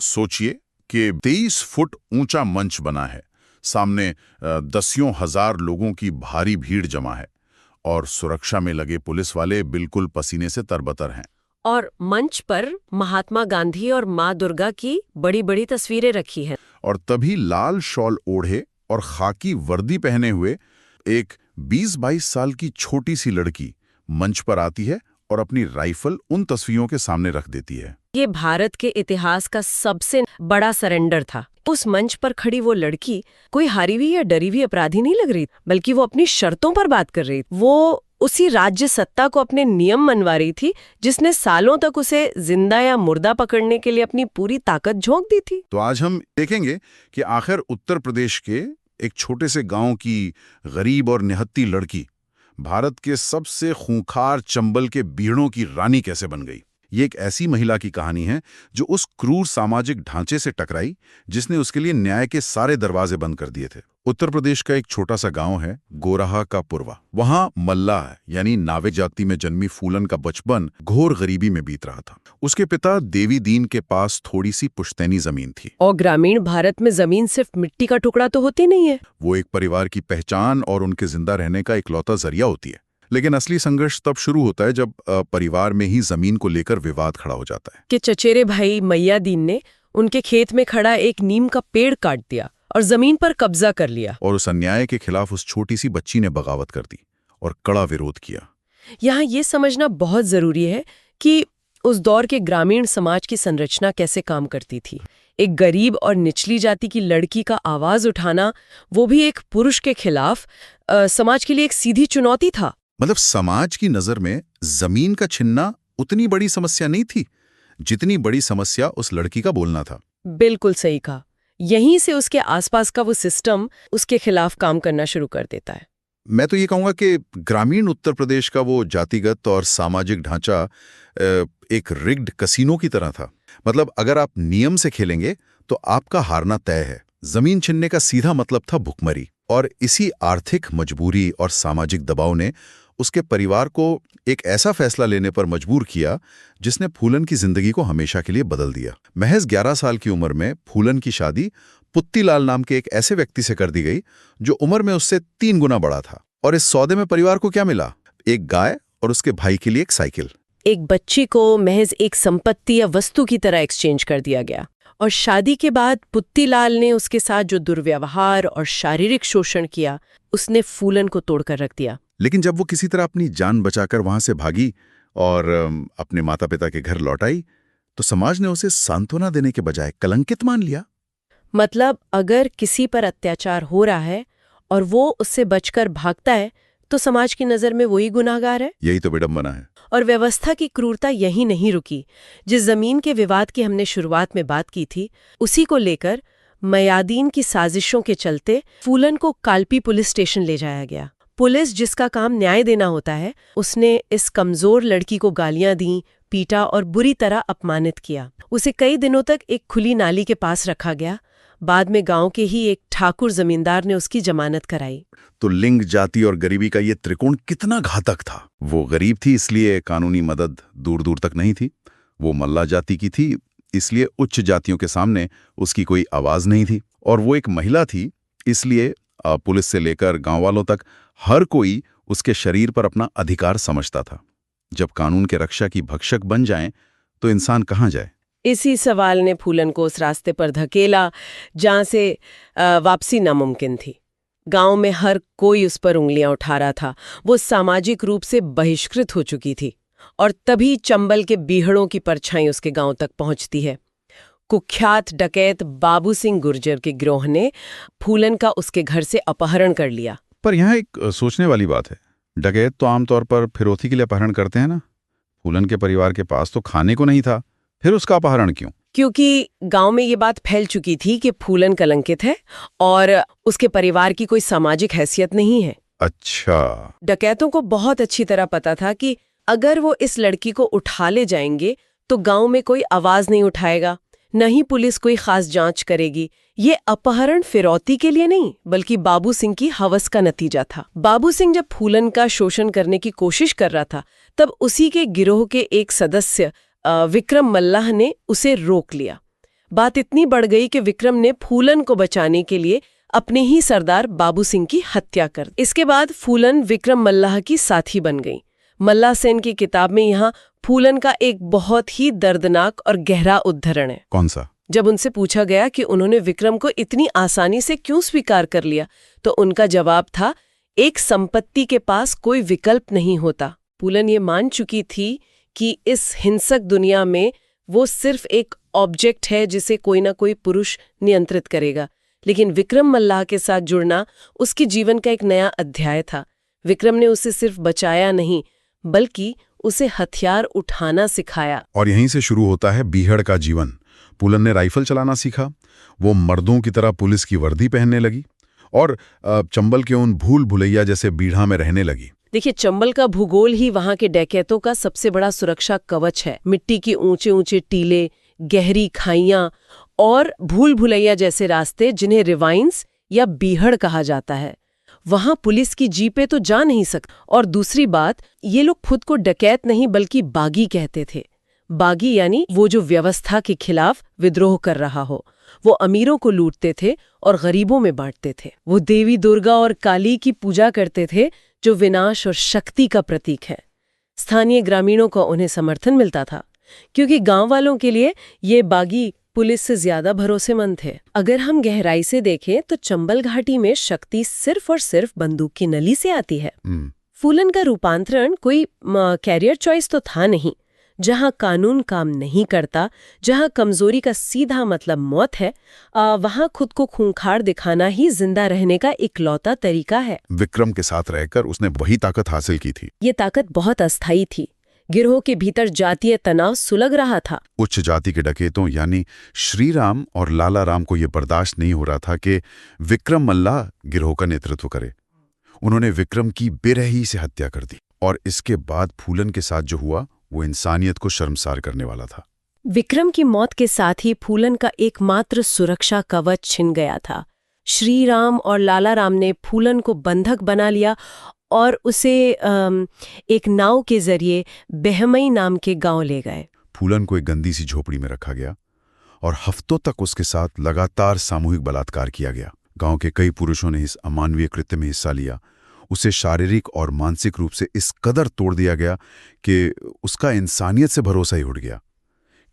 सोचिए कि 23 फुट ऊंचा मंच बना है, सामने दसियों हजार लोगों की भारी भीड़ जमा है और सुरक्षा में लगे पुलिस वाले बिल्कुल पसीने से तरबतर हैं। और मंच पर महात्मा गांधी और माँ दुर्गा की बड़ी बड़ी तस्वीरें रखी हैं। और तभी लाल शॉल ओढ़े और खाकी वर्दी पहने हुए एक 20-22 साल की छोटी सी लड़की मंच पर आती है और अपनी राइफल उन तस्वीरों के सामने रख देती है। ये भारत के इतिहास का सबसे बड़ा सरेंडर था। उस मंच पर खड़ी वो लड़की कोई हारी हुई या डरी हुई अपराधी नहीं लग रही, बल्कि वो अपनी शर्तों पर बात कर रही थी। वो उसी राज्य सत्ता को अपने नियम मनवा रही थी जिसने सालों तक उसे जिंदा या मुर्दा पकड़ने के लिए अपनी पूरी ताकत झोंक दी थी। तो आज हम देखेंगे कि आखिर उत्तर प्रदेश के एक छोटे से गांव की गरीब और निहत्ती लड़की भारत के सबसे खूंखार चंबल के बीड़ों की रानी कैसे बन गई। ये एक ऐसी महिला की कहानी है जो उस क्रूर सामाजिक ढांचे से टकराई जिसने उसके लिए न्याय के सारे दरवाजे बंद कर दिए थे। उत्तर प्रदेश का एक छोटा सा गांव है गोराहा का पुरवा। वहां मल्लाह यानी नावे जाति में जन्मी फूलन का बचपन घोर गरीबी में बीत रहा था। उसके पिता देवी दीन के पास थोड़ी सी पुश्तैनी जमीन थी। और ग्रामीण भारत में जमीन सिर्फ मिट्टी का टुकड़ा तो होती नहीं है, वो एक परिवार की पहचान और उनके जिंदा रहने का इकलौता जरिया होती है। लेकिन असली संघर्ष तब शुरू होता है जब परिवार में ही जमीन को लेकर विवाद खड़ा हो जाता है। कि चचेरे भाई मैयादीन ने उनके खेत में खड़ा एक नीम का पेड़ काट दिया और जमीन पर कब्जा कर लिया। और उस अन्याय के खिलाफ उस छोटी सी बच्ची ने बगावत कर दी और कड़ा विरोध किया। यहाँ ये समझना बहुत जरूरी है कि उस दौर के ग्रामीण समाज की संरचना कैसे काम करती थी। एक गरीब और निचली जाति की लड़की का आवाज उठाना, वो भी एक पुरुष के खिलाफ, समाज के लिए एक सीधी चुनौती था। मतलब समाज की नजर में जमीन का छिनना उतनी बड़ी समस्या नहीं थी जितनी बड़ी समस्या उस लड़की का बोलना था। बिल्कुल सही कहा। यहीं से उसके आसपास का वो सिस्टम उसके खिलाफ काम करना शुरू कर देता है। मैं तो ये कहूंगा कि ग्रामीण उत्तर प्रदेश का वो जातिगत और सामाजिक ढांचा एक रिग्ड कसीनो की तरह था। मतलब अगर आप नियम से खेलेंगे तो आपका हारना तय है। जमीन छीनने का सीधा मतलब था भुखमरी। और इसी आर्थिक मजबूरी और सामाजिक दबाव ने उसके परिवार को एक ऐसा फैसला लेने पर मजबूर किया जिसने फूलन की जिंदगी को हमेशा के लिए बदल दिया। महज 11 साल की उम्र में फूलन की शादी पुत्तीलाल नाम के एक ऐसे व्यक्ति से कर दी गई जो उम्र में उससे 3 गुना बड़ा था। और इस सौदे में परिवार को क्या मिला? एक गाय और उसके भाई के लिए एक साइकिल। एक बच्ची को महज एक संपत्ति या वस्तु की तरह एक्सचेंज कर दिया गया। और शादी के बाद पुत्तीलाल ने उसके साथ जो दुर्व्यवहार और शारीरिक शोषण किया, उसने फूलन को तोड़कर रख दिया। लेकिन जब वो किसी तरह अपनी जान बचाकर वहां से भागी और अपने माता पिता के घर लौट आई तो समाज ने उसे सांत्वना देने के बजाय कलंकित मान लिया। मतलब अगर किसी पर अत्याचार हो रहा है और वो उससे बचकर भागता है तो समाज की नजर में वही गुनाहगार है। यही तो विडंबना है। और व्यवस्था की क्रूरता यही नहीं रुकी। जिस जमीन के विवाद की हमने शुरुआत में बात की थी, उसी को लेकर मैयादीन की साजिशों के चलते फूलन को कालपी पुलिस स्टेशन ले जाया गया। पुलिस, जिसका काम न्याय देना होता है, उसने इस कमजोर लड़की को गालियां दी, पीटा और बुरी तरह अपमानित किया। उसे कई दिनों तक एक खुली नाली के पास रखा गया। बाद में गांव के ही एक ठाकुर जमींदार ने उसकी जमानत कराई। तो लिंग, जाति और गरीबी का ये त्रिकोण कितना घातक था। वो गरीब थी इसलिए कानूनी मदद दूर दूर तक नहीं थी। वो मल्ला जाति की थी इसलिए उच्च जातियों के सामने उसकी कोई आवाज नहीं थी। और वो एक महिला थी इसलिए पुलिस से लेकर गांव वालों तक हर कोई उसके शरीर पर अपना अधिकार समझता था। जब कानून के रक्षा की भक्षक बन जाएं तो इंसान कहाँ जाए? इसी सवाल ने फूलन को उस रास्ते पर धकेला जहां से वापसी नामुमकिन थी। गांव में हर कोई उस पर उंगलियां उठा रहा था। वो सामाजिक रूप से बहिष्कृत हो चुकी थी। और तभी चंबल के बीहड़ों की परछाई उसके गांव तक पहुंचती है। कुख्यात डकैत बाबू सिंह गुर्जर के गिरोह ने फूलन का उसके घर से अपहरण कर लिया। पर यहाँ एक सोचने वाली बात है। डकैत तो आमतौर पर फिरौती के लिए अपहरण करते हैं ना। फूलन के परिवार के पास तो खाने को नहीं था, फिर उसका अपहरण क्यों? क्योंकि गांव में ये बात फैल चुकी थी कि फूलन कलंकित है और उसके परिवार की कोई सामाजिक हैसियत नहीं है। अच्छा। डकैतों को बहुत अच्छी तरह पता था कि अगर वो इस लड़की को उठा ले जाएंगे तो गांव में कोई आवाज नहीं उठाएगा, न ही पुलिस कोई खास जांच करेगी। ये अपहरण फिरौती के लिए नहीं बल्कि बाबू सिंह की हवस का नतीजा था। बाबू सिंह जब फूलन का शोषण करने की कोशिश कर रहा था तब उसी के गिरोह के एक सदस्य विक्रम मल्लाह ने उसे रोक लिया। बात इतनी बढ़ गई कि विक्रम ने फूलन को बचाने के लिए अपने ही सरदार बाबू सिंह की हत्या कर दी। इसके बाद फूलन विक्रम मल्लाह की साथी बन गई। मल्लाह सेन की किताब में यहाँ फूलन का एक बहुत ही दर्दनाक और गहरा उद्धरण है। कौन सा? जब उनसे पूछा गया कि उन्होंने विक्रम को इतनी आसानी से क्यों स्वीकार कर लिया, तो उनका जवाब था, एक संपत्ति के पास कोई विकल्प नहीं होता। फूलन ये मान चुकी थी कि इस हिंसक दुनिया में वो सिर्फ एक ऑब्जेक्ट है जिसे कोई ना कोई पुरुष नियंत्रित करेगा। लेकिन विक्रम मल्लाह के साथ जुड़ना उसके जीवन का एक नया अध्याय था। विक्रम ने उसे सिर्फ बचाया नहीं, बल्कि उसे हथियार उठाना सिखाया। और यहीं से शुरू होता है बीहड़ का जीवन। फूलन ने राइफल चलाना सीखा, वो मर्दों की तरह पुलिस की वर्दी पहनने लगी और चंबल के उन भूल भुलैया जैसे बीढ़ा में रहने लगी। देखिए, चंबल का भूगोल ही वहां के डकैतों का सबसे बड़ा सुरक्षा कवच है। मिट्टी के ऊंचे ऊंचे टीले, गहरी खाइयां और भूल भुलैया जैसे रास्ते, जिन्हें रिवाइंस या बीहड़ कहा जाता है। वहां पुलिस की जीपें तो जा नहीं सकती। और दूसरी बात, ये लोग खुद को डकैत नहीं बल्कि बागी कहते थे। बागी यानी वो जो व्यवस्था के खिलाफ विद्रोह कर रहा हो। वो अमीरों को लूटते थे और गरीबों में बांटते थे। वो देवी दुर्गा और काली की पूजा करते थे, जो विनाश और शक्ति का प्रतीक है। स्थानीय ग्रामीणों का उन्हें समर्थन मिलता था, क्योंकि गांव वालों के लिए ये बागी पुलिस से ज्यादा भरोसेमंद थे। अगर हम गहराई से देखें तो चंबल घाटी में शक्ति सिर्फ और सिर्फ बंदूक की नली से आती है। फूलन का रूपांतरण कोई कैरियर चॉइस तो था नहीं। जहां कानून काम नहीं करता, जहां कमजोरी का सीधा मतलब मौत है, वहां खुद को खूंखार दिखाना ही जिंदा रहने का इकलौता तरीका है। विक्रम के साथ रहकर उसने वही ताकत हासिल की थी। ये ताकत बहुत अस्थायी थी। गिरोह के भीतर जातीय तनाव सुलग रहा था। उच्च जाति के डकैतों यानी श्रीराम और लाला राम को यह बर्दाश्त नहीं हो रहा था कि विक्रम मल्लाह गिरोह का नेतृत्व करे। उन्होंने विक्रम की बेरहमी से हत्या कर दी। और इसके बाद फूलन के साथ जो हुआ वो इंसानियत को शर्मसार करने वाला था। विक्रम की मौत के साथ ही फूलन का एकमात्र सुरक्षा कवच छिन गया था। श्रीराम और लाला राम ने फूलन को बंधक बना लिया और उसे एक नाव के जरिए बहमई नाम के गांव ले गए। फूलन को एक गंदी सी झोपड़ी में रखा गया और हफ्तों तक उसके साथ लगातार सामूहिक बलात्कार किया गया। गांव के कई पुरुषों ने इस अमानवीय कृत्य में हिस्सा लिया। उसे शारीरिक और मानसिक रूप से इस कदर तोड़ दिया गया कि उसका इंसानियत से भरोसा ही उड़ गया।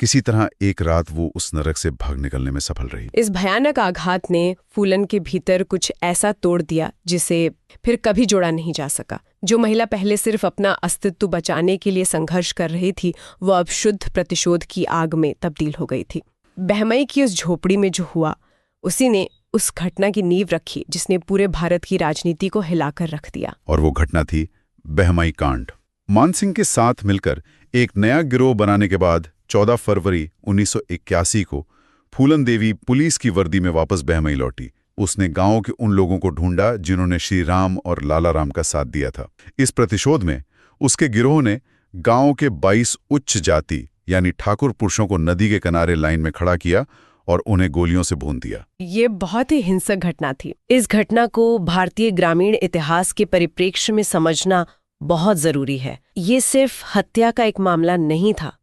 किसी तरह एक रात वो उस नरक से भाग निकलने में सफल रही। इस भयानक आघात ने फूलन के भीतर कुछ ऐसा तोड़ दिया जिसे फिर कभी जोड़ा नहीं जा सका। जो महिला पहले सिर्फ अपना अस्तित्व बचाने के लिए संघर्ष कर रही थी, वो अब शुद्ध प्रतिशोध की आग में तब्दील हो गई थी। बहमई की उस झोपड़ी में जो हुआ, उसी ने उस घटना की नींव रखी जिसने पूरे भारत की राजनीति को हिलाकर रख दिया। और वो घटना थी बहमई कांड। मानसिंह के साथ मिलकर एक नया गिरोह बनाने के बाद 14 फरवरी 1981 को फूलन देवी पुलिस की वर्दी में वापस बहमई लौटी। उसने गांव के उन लोगों को ढूंढा जिन्होंने श्री राम और लाला राम का साथ दिया था। इस प्रतिशोध में उसके गिरोह ने गांव के 22 उच्च जाति यानी ठाकुर पुरुषों को नदी के किनारे लाइन में खड़ा किया और उन्हें गोलियों से भून दिया। ये बहुत ही हिंसक घटना थी। इस घटना को भारतीय ग्रामीण इतिहास के परिप्रेक्ष्य में समझना बहुत जरूरी है। ये सिर्फ हत्या का एक मामला नहीं था।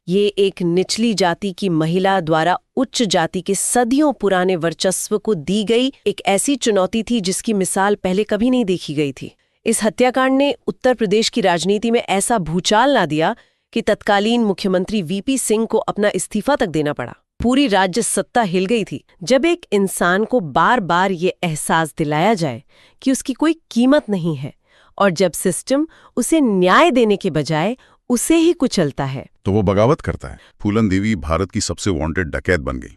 ये एक निचली जाति की महिला द्वारा उच्च जाति के सदियों पुराने वर्चस्व को दी गई एक ऐसी चुनौती थी जिसकी मिसाल पहले कभी नहीं देखी गई थी। इस हत्याकांड ने उत्तर प्रदेश की राजनीति में ऐसा भूचाल ला दिया कि तत्कालीन मुख्यमंत्री वीपी सिंह को अपना इस्तीफा तक देना पड़ा। पूरी राज्य सत्ता हिल गई थी। जब एक इंसान को बार बार ये एहसास दिलाया जाए कि उसकी कोई कीमत नहीं है और जब सिस्टम उसे न्याय देने के बजाय उसे ही कुचलता है, तो वो बगावत करता है। फूलन देवी भारत की सबसे वांटेड डकैत बन गई।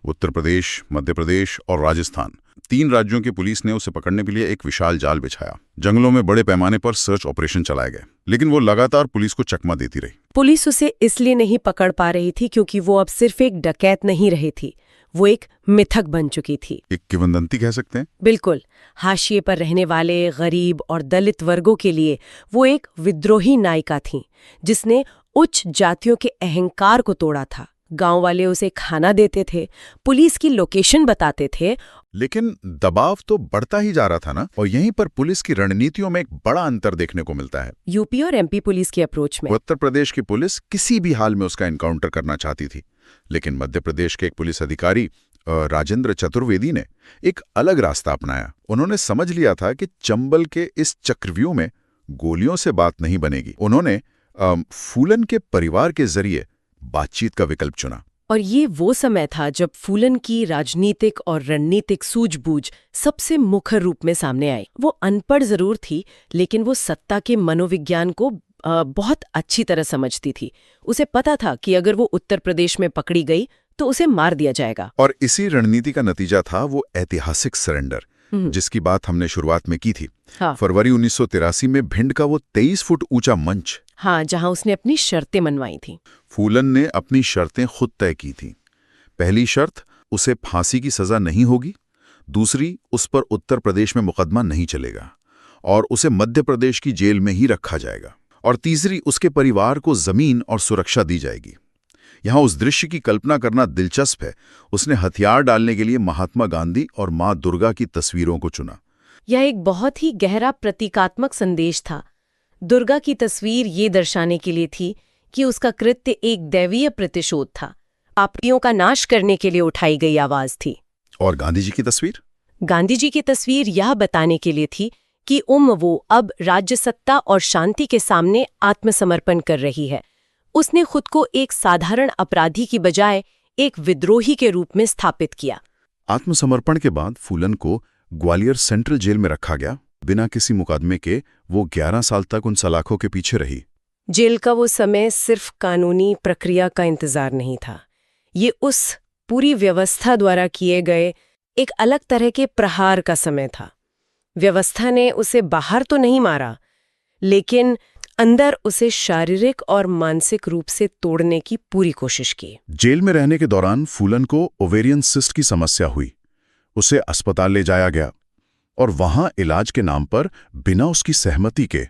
उत्तर प्रदेश, मध्य प्रदेश और राजस्थान, 3 राज्यों की पुलिस ने उसे पकड़ने के लिए एक विशाल जाल बिछाया। जंगलों में बड़े पैमाने पर सर्च ऑपरेशन चलाए गए, लेकिन वो लगातार पुलिस को चकमा देती रही। पुलिस उसे इसलिए नहीं पकड़ पा रही थी क्योंकि वो अब सिर्फ एक डकैत नहीं रही थी, वो एक मिथक बन चुकी थी। एक किंवदंती कह सकते हैं। बिल्कुल। हाशिए पर रहने वाले गरीब और दलित वर्गों के लिए वो एक विद्रोही नायिका थी जिसने उच्च जातियों के अहंकार को तोड़ा था। गांव वाले उसे खाना देते थे, पुलिस की लोकेशन बताते थे। लेकिन दबाव तो बढ़ता ही जा रहा था ना। और यहीं पर पुलिस की रणनीतियों में एक बड़ा अंतर देखने को मिलता है। यूपी और एमपी पुलिस की अप्रोच में उत्तर प्रदेश की पुलिस किसी भी हाल में उसका एनकाउंटर करना चाहती थी। लेकिन मध्य प्रदेश के एक पुलिस अधिकारी राजेंद्र चतुर्वेदी ने एक अलग रास्ता अपनाया। उन्होंने समझ लिया था कि चंबल के इस चक्रव्यूह में गोलियों से बात नहीं बनेगी। उन्होंने फूलन के परिवार के जरिए बातचीत का विकल्प चुना। और ये वो समय था जब फूलन की राजनीतिक और रणनीतिक सूझबूझ सबसे मुख्य रूप में सामने आई। वो अनपढ़ जरूर थी, लेकिन वो सत्ता के मनोविज्ञान को बहुत अच्छी तरह समझती थी। उसे पता था कि अगर वो उत्तर प्रदेश में पकड़ी गई तो उसे मार दिया जाएगा। और इसी रणनीति का नतीजा था वो ऐतिहासिक सरेंडर, जिसकी बात हमने शुरुआत में की थी। हाँ। फरवरी 1983 में भिंड का वो 23 फुट ऊंचा मंच, हाँ, जहां उसने अपनी शर्तें मनवाई थी। फूलन ने अपनी शर्तें खुद तय की थी। पहली शर्त, उसे फांसी की सजा नहीं होगी। दूसरी, उस पर उत्तर प्रदेश में मुकदमा नहीं चलेगा और उसे मध्य प्रदेश की जेल में ही रखा जाएगा। और तीसरी, उसके परिवार को जमीन और सुरक्षा दी जाएगी। यहां उस दृश्य की कल्पना करना दिलचस्प है। उसने हथियार डालने के लिए महात्मा गांधी और मां दुर्गा की तस्वीरों को चुना। यह एक बहुत ही गहरा प्रतीकात्मक संदेश था। दुर्गा की तस्वीर ये दर्शाने के लिए थी कि उसका कृत्य एक दैवीय प्रतिशोध था, पापियों का नाश करने के लिए उठाई गई आवाज थी। और गांधी जी की तस्वीर? गांधी जी की तस्वीर यह बताने के लिए थी कि वो अब राज्य सत्ता और शांति के सामने आत्मसमर्पण कर रही है। उसने खुद को एक साधारण अपराधी की बजाय एक विद्रोही के रूप में स्थापित किया। आत्मसमर्पण के बाद फूलन को ग्वालियर सेंट्रल जेल में रखा गया। बिना किसी मुकदमे के वो 11 साल तक उन सलाखों के पीछे रही। जेल का वो समय सिर्फ कानूनी प्रक्रिया का इंतजार नहीं था, ये उस पूरी व्यवस्था द्वारा किए गए एक अलग तरह के प्रहार का समय था। व्यवस्था ने उसे बाहर तो नहीं मारा, लेकिन अंदर उसे शारीरिक और मानसिक रूप से तोड़ने की पूरी कोशिश की। जेल में रहने के दौरान फूलन को ओवेरियन सिस्ट की समस्या हुई। उसे अस्पताल ले जाया गया और वहां इलाज के नाम पर बिना उसकी सहमति के,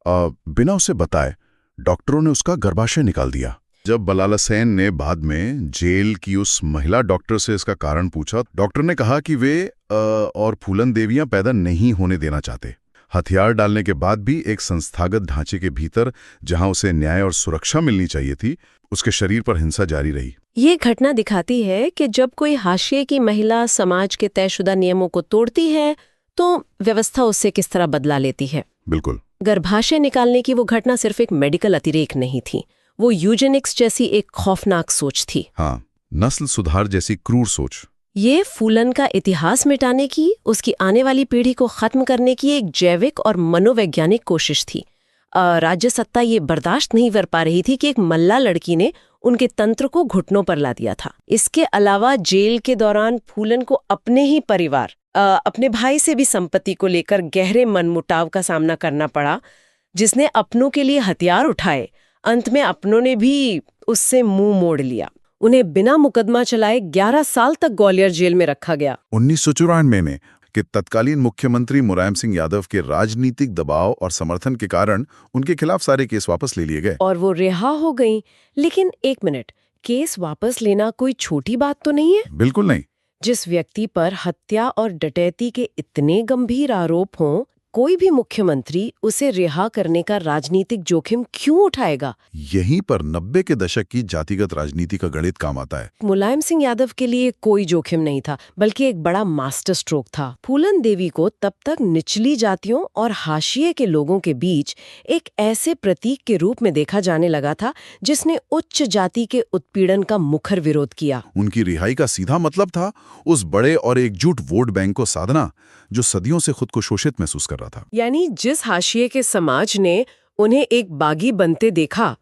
बिना उसे बताए, डॉक्टरों ने उसका गर्भाशय निकाल दिया। जब बलाला सेन ने बाद में जेल की उस महिला डॉक्टर से इसका कारण पूछा, डॉक्टर ने कहा कि वे और फूलन देवियां पैदा नहीं होने देना चाहते। हथियार डालने के बाद भी एक संस्थागत ढांचे के भीतर, जहां उसे न्याय और सुरक्षा मिलनी चाहिए थी, उसके शरीर पर हिंसा जारी रही। ये घटना दिखाती है कि जब कोई हाशिए की महिला समाज के तयशुदा नियमों को तोड़ती है तो व्यवस्था उससे किस तरह बदला लेती है। बिल्कुल। गर्भाशय निकालने की वो घटना सिर्फ एक मेडिकल अतिरेक नहीं थी, वो यूजेनिक्स जैसी एक खौफनाक सोच थी। हाँ, नस्ल सुधार जैसी क्रूर सोच। ये फूलन का इतिहास मिटाने की, उसकी आने वाली पीढ़ी को खत्म करने की एक जैविक और मनोवैज्ञानिक कोशिश थी। राज्य सत्ता ये बर्दाश्त नहीं कर पा रही थी कि एक मल्ला लड़की ने उनके तंत्र को घुटनों पर ला दिया था। इसके अलावा जेल के दौरान फूलन को अपने ही परिवार, अपने भाई से भी संपत्ति को लेकर गहरे मनमुटाव का सामना करना पड़ा, जिसने अपनों के लिए हथियार उठाए। अंत में अपनों ने भी उससे मुंह मोड़ लिया। उन्हें बिना मुकदमा चलाए 11 साल तक ग्वालियर जेल में रखा गया। 1994 में कि तत्कालीन मुख्यमंत्री मुलायम सिंह यादव के राजनीतिक दबाव और समर्थन के कारण उनके खिलाफ सारे केस वापस ले लिए गए और वो रिहा हो गई। लेकिन एक मिनट, केस वापस लेना कोई छोटी बात तो नहीं है। बिल्कुल नहीं। जिस व्यक्ति पर हत्या और डकैती के इतने गंभीर आरोप हों, कोई भी मुख्यमंत्री उसे रिहा करने का राजनीतिक जोखिम क्यों उठाएगा? यहीं पर 90 के दशक की जातिगत राजनीति का गणित काम आता है। मुलायम सिंह यादव के लिए कोई जोखिम नहीं था, बल्कि एक बड़ा मास्टर स्ट्रोक था। फूलन देवी को तब तक निचली जातियों और हाशिए के लोगों के बीच एक ऐसे प्रतीक के रूप में देखा जाने लगा था जिसने उच्च जाति के उत्पीड़न का मुखर विरोध किया। उनकी रिहाई का सीधा मतलब था उस बड़े और एकजुट वोट बैंक को साधना जो सदियों से खुद को शोषित महसूस कर रहा था। यानी जिस हाशिए के समाज ने उन्हें एक बागी बनते देखा,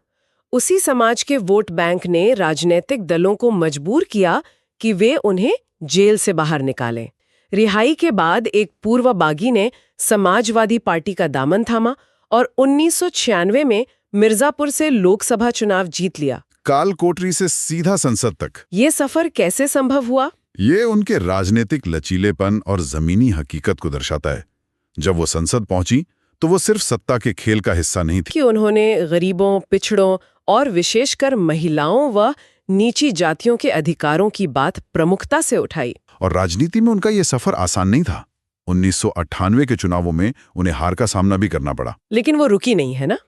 उसी समाज के वोट बैंक ने राजनीतिक दलों को मजबूर किया कि वे उन्हें जेल से बाहर निकालें। रिहाई के बाद एक पूर्व बागी ने समाजवादी पार्टी का दामन थामा और 1996 में मिर्जापुर से लोकसभा चुनाव जीत लिया। काल कोठरी से सीधा संसद तक। ये सफर कैसे संभव हुआ? ये उनके राजनीतिक लचीलेपन और जमीनी हकीकत को दर्शाता है। जब वो संसद पहुंची तो वो सिर्फ सत्ता के खेल का हिस्सा नहीं थी कि उन्होंने गरीबों, पिछड़ों और विशेषकर महिलाओं व नीची जातियों के अधिकारों की बात प्रमुखता से उठाई। और राजनीति में उनका ये सफर आसान नहीं था। 1998 के चुनावों में उन्हें हार का सामना भी करना पड़ा, लेकिन वो रुकी नहीं, है ना?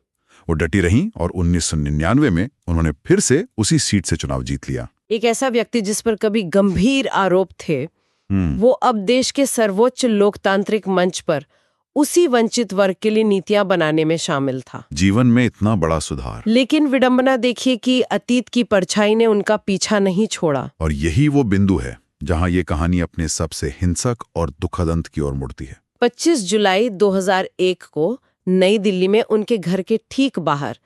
वो डटी रहीं और 1999 में उन्होंने फिर से उसी सीट से चुनाव जीत लिया। एक ऐसा व्यक्ति जिस पर कभी गंभीर आरोप थे, वो अब देश के सर्वोच्च लोकतांत्रिक मंच पर उसी वंचित वर्ग के लिए नीतियां बनाने में शामिल था। जीवन में इतना बड़ा सुधार। लेकिन विडंबना देखिए कि अतीत की परछाई ने उनका पीछा नहीं छोड़ा। और यही वो बिंदु है जहां ये कहानी अपने सबसे हिंसक और दुखद अंत की ओर मुड़ती है। 25 जुलाई 2001 को नई दिल्ली में उनके घर के ठीक बाहर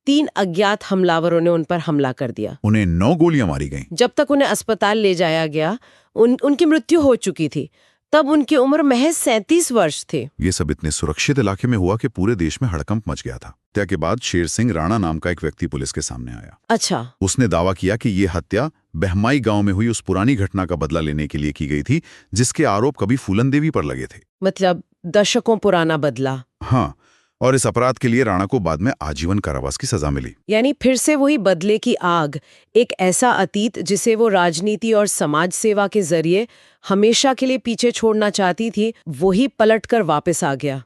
3 अज्ञात हमलावरों ने उन पर हमला कर दिया। उन्हें 9 गोलियां मारी गईं। जब तक उन्हें अस्पताल ले जाया गया, उनकी मृत्यु हो चुकी थी। तब उनकी उम्र महज 37 वर्ष थे। ये सब इतने सुरक्षित इलाके में हुआ कि पूरे देश में हड़कंप मच गया था। हत्या के बाद शेर सिंह राणा नाम का एक व्यक्ति पुलिस के सामने आया। अच्छा। उसने दावा किया कि ये हत्या बहमाई गांव में हुई उस पुरानी घटना का बदला लेने के लिए की गई थी, जिसके आरोप कभी फूलन देवी पर लगे थे। मतलब दशकों पुराना बदला। हाँ, और इस अपराध के लिए राणा को बाद में आजीवन कारावास की सजा मिली। यानी फिर से वही बदले की आग, एक ऐसा अतीत जिसे वो राजनीति और समाज सेवा के जरिए हमेशा के लिए पीछे छोड़ना चाहती थी, वही पलटकर वापस आ गया।